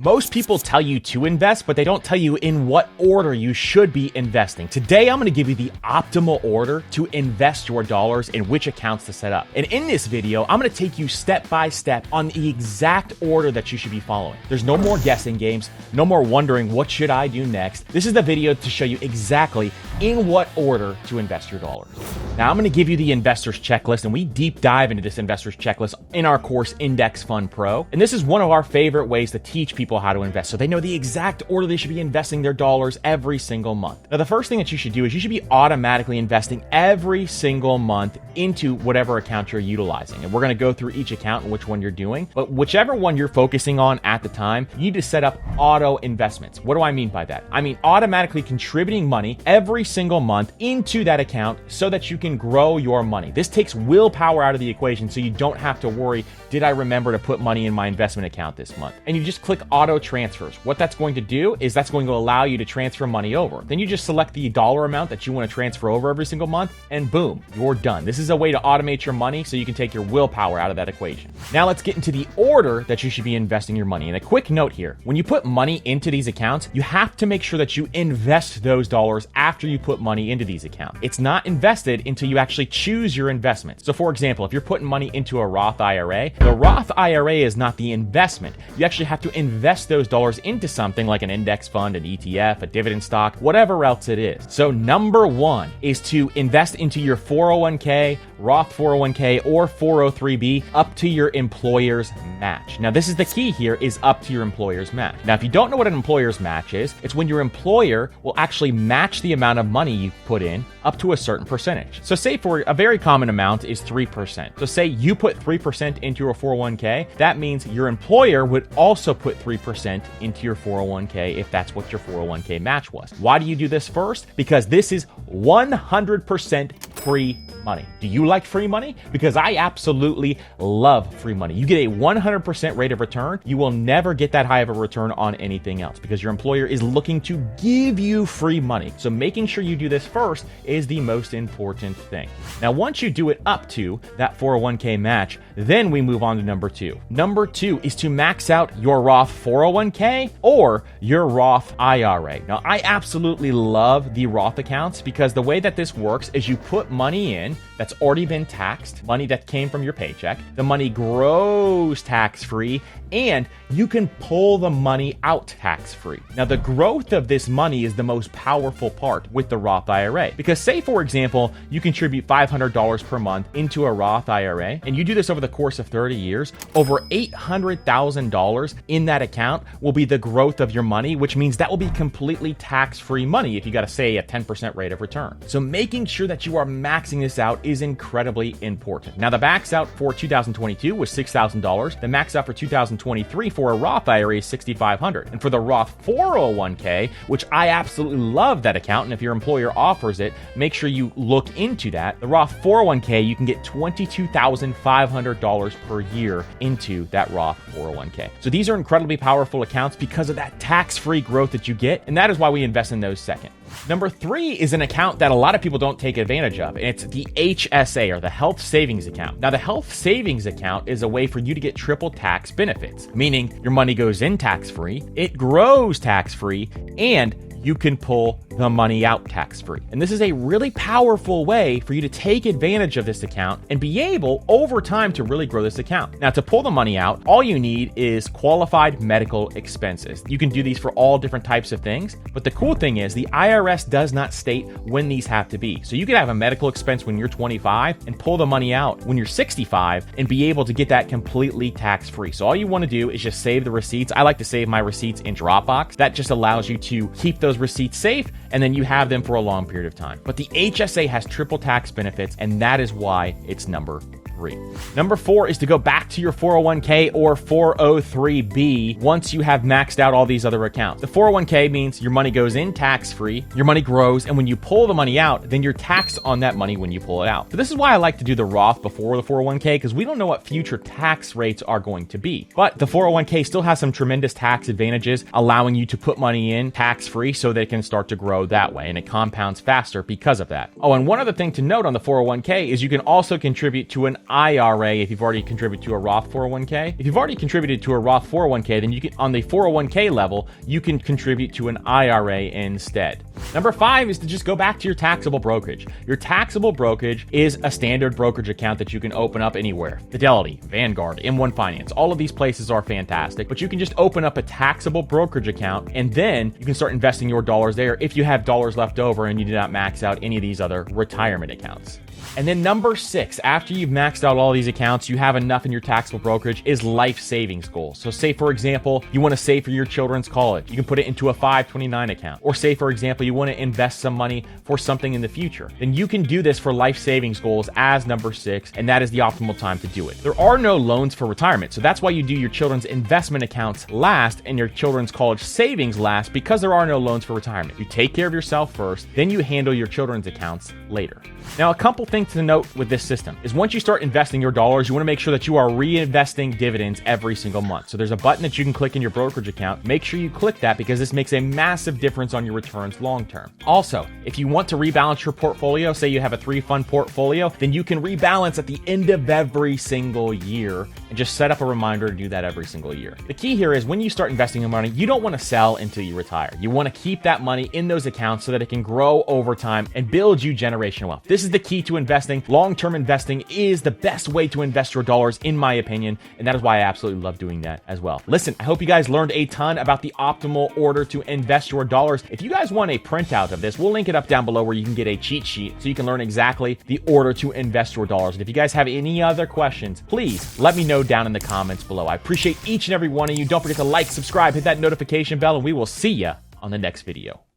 Most people tell you to invest, but they don't tell you in what order you should be investing. Today, I'm going to give you the optimal order to invest your dollars and which accounts to set up. And in this video, I'm going to take you step by step on the exact order that you should be following. There's no more guessing games, no more wondering what should I do next. This is the video to show you exactly in what order to invest your dollars. Now, I'm going to give you the investor's checklist, and we deep dive into this investor's checklist in our course, Index Fund Pro. And this is one of our favorite ways to teach people how to invest, so they know the exact order they should be investing their dollars every single month. Now, the first thing that you should do is you should be automatically investing every single month into whatever account you're utilizing. And we're going to go through each account and which one you're doing, but whichever one you're focusing on at the time, you need to set up auto investments. What do I mean by that? I mean automatically contributing money every single month into that account so that you can grow your money. This takes willpower out of the equation, so you don't have to worry, did I remember to put money in my investment account this month? And you just click auto transfers. What that's going to do is that's going to allow you to transfer money over. Then you just select the dollar amount that you want to transfer over every single month, and boom, you're done. This is a way to automate your money so you can take your willpower out of that equation. Now let's get into the order that you should be investing your money. And a quick note here, when you put money into these accounts, you have to make sure that you invest those dollars after you put money into these accounts. It's not invested until you actually choose your investment. So for example, if you're putting money into a Roth IRA, the Roth IRA is not the investment. You actually have to invest those dollars into something like an index fund, an ETF, a dividend stock, whatever else it is. So number one is to invest into your 401k, Roth 401k, or 403b up to your employer's match. Now, this is the key here, is up to your employer's match. Now, if you don't know what an employer's match is, it's when your employer will actually match the amount of money you put in up to a certain percentage. So say for a very common amount is 3%. So say you put 3% into your 401k, that means your employer would also put 3% into your 401k if that's what your 401k match was. Why do you do this first? Because this is 100% free money. Do you like free money? Because I absolutely love free money. You get a 100% rate of return. You will never get that high of a return on anything else because your employer is looking to give you free money. So making sure you do this first is the most important thing. Now, once you do it up to that 401k match, then we move on to number two. Number two is to max out your Roth 401k or your Roth IRA. Now, I absolutely love the Roth accounts because the way that this works is you put money in that's already been taxed, money that came from your paycheck. The money grows tax-free, and you can pull the money out tax-free. Now, the growth of this money is the most powerful part with the Roth IRA. Because say, for example, you contribute $500 per month into a Roth IRA, and you do this over the course of 30 years, over $800,000 in that account will be the growth of your money, which means that will be completely tax-free money if you got to say a 10% rate of return. So making sure that you are maxing this out is incredibly important. Now, the max out for 2022 was $6,000. The max out for 2023 for a Roth IRA is $6,500. And for the Roth 401k, which I absolutely love that account, and if your employer offers it, make sure you look into that. The Roth 401k, you can get $22,500 per year into that Roth 401k. So these are incredibly powerful accounts because of that tax-free growth that you get, and that is why we invest in those second. Number three is an account that a lot of people don't take advantage of, and it's the HSA, or the Health Savings Account. Now, the Health Savings Account is a way for you to get triple tax benefits, meaning your money goes in tax-free, it grows tax-free, and you can pull the money out tax-free. And this is a really powerful way for you to take advantage of this account and be able over time to really grow this account. Now, to pull the money out, all you need is qualified medical expenses. You can do these for all different types of things, but the cool thing is the IRS does not state when these have to be. So you could have a medical expense when you're 25 and pull the money out when you're 65 and be able to get that completely tax-free. So all you want to do is just save the receipts. I like to save my receipts in Dropbox. That just allows you to keep those receipts safe, and then you have them for a long period of time. But the HSA has triple tax benefits, and that is why it's number 3. Number 4 is to go back to your 401k or 403b once you have maxed out all these other accounts. The 401k means your money goes in tax-free, your money grows, and when you pull the money out, then you're taxed on that money when you pull it out. So this is why I like to do the Roth before the 401k, because we don't know what future tax rates are going to be. But the 401k still has some tremendous tax advantages, allowing you to put money in tax-free so they can start to grow that way, and it compounds faster because of that. Oh, and one other thing to note on the 401k is you can also contribute to an IRA if you've already contributed to a Roth 401k. If you've already contributed to a Roth 401k, then you can, on the 401k level, you can contribute to an IRA instead. Number 5 is to just go back to your taxable brokerage. Your taxable brokerage is a standard brokerage account that you can open up anywhere. Fidelity, Vanguard, M1 Finance, all of these places are fantastic, but you can just open up a taxable brokerage account and then you can start investing your dollars there if you have dollars left over and you do not max out any of these other retirement accounts. And then number 6, after you've maxed out all these accounts, you have enough in your taxable brokerage, is life savings goals. So say, for example, you want to save for your children's college. You can put it into a 529 account. Or say, for example, you want to invest some money for something in the future. Then you can do this for life savings goals as number 6, and that is the optimal time to do it. There are no loans for retirement, so that's why you do your children's investment accounts last and your children's college savings last, because there are no loans for retirement. You take care of yourself first, then you handle your children's accounts later. Now, a couple things to note with this system is once you start investing your dollars, you want to make sure that you are reinvesting dividends every single month. So there's a button that you can click in your brokerage account. Make sure you click that because this makes a massive difference on your returns long term. Also, if you want to rebalance your portfolio, say you have a 3-fund portfolio, then you can rebalance at the end of every single year and just set up a reminder to do that every single year. The key here is when you start investing your money, you don't want to sell until you retire. You want to keep that money in those accounts so that it can grow over time and build you generational wealth. This is the key to investing. Long-term investing is the best way to invest your dollars, in my opinion, and that is why I absolutely love doing that as well. Listen, I hope you guys learned a ton about the optimal order to invest your dollars. If you guys want a printout of this, we'll link it up down below where you can get a cheat sheet so you can learn exactly the order to invest your dollars. And if you guys have any other questions, please let me know down in the comments below. I appreciate each and every one of you. Don't forget to like, subscribe, hit that notification bell, and we will see you on the next video.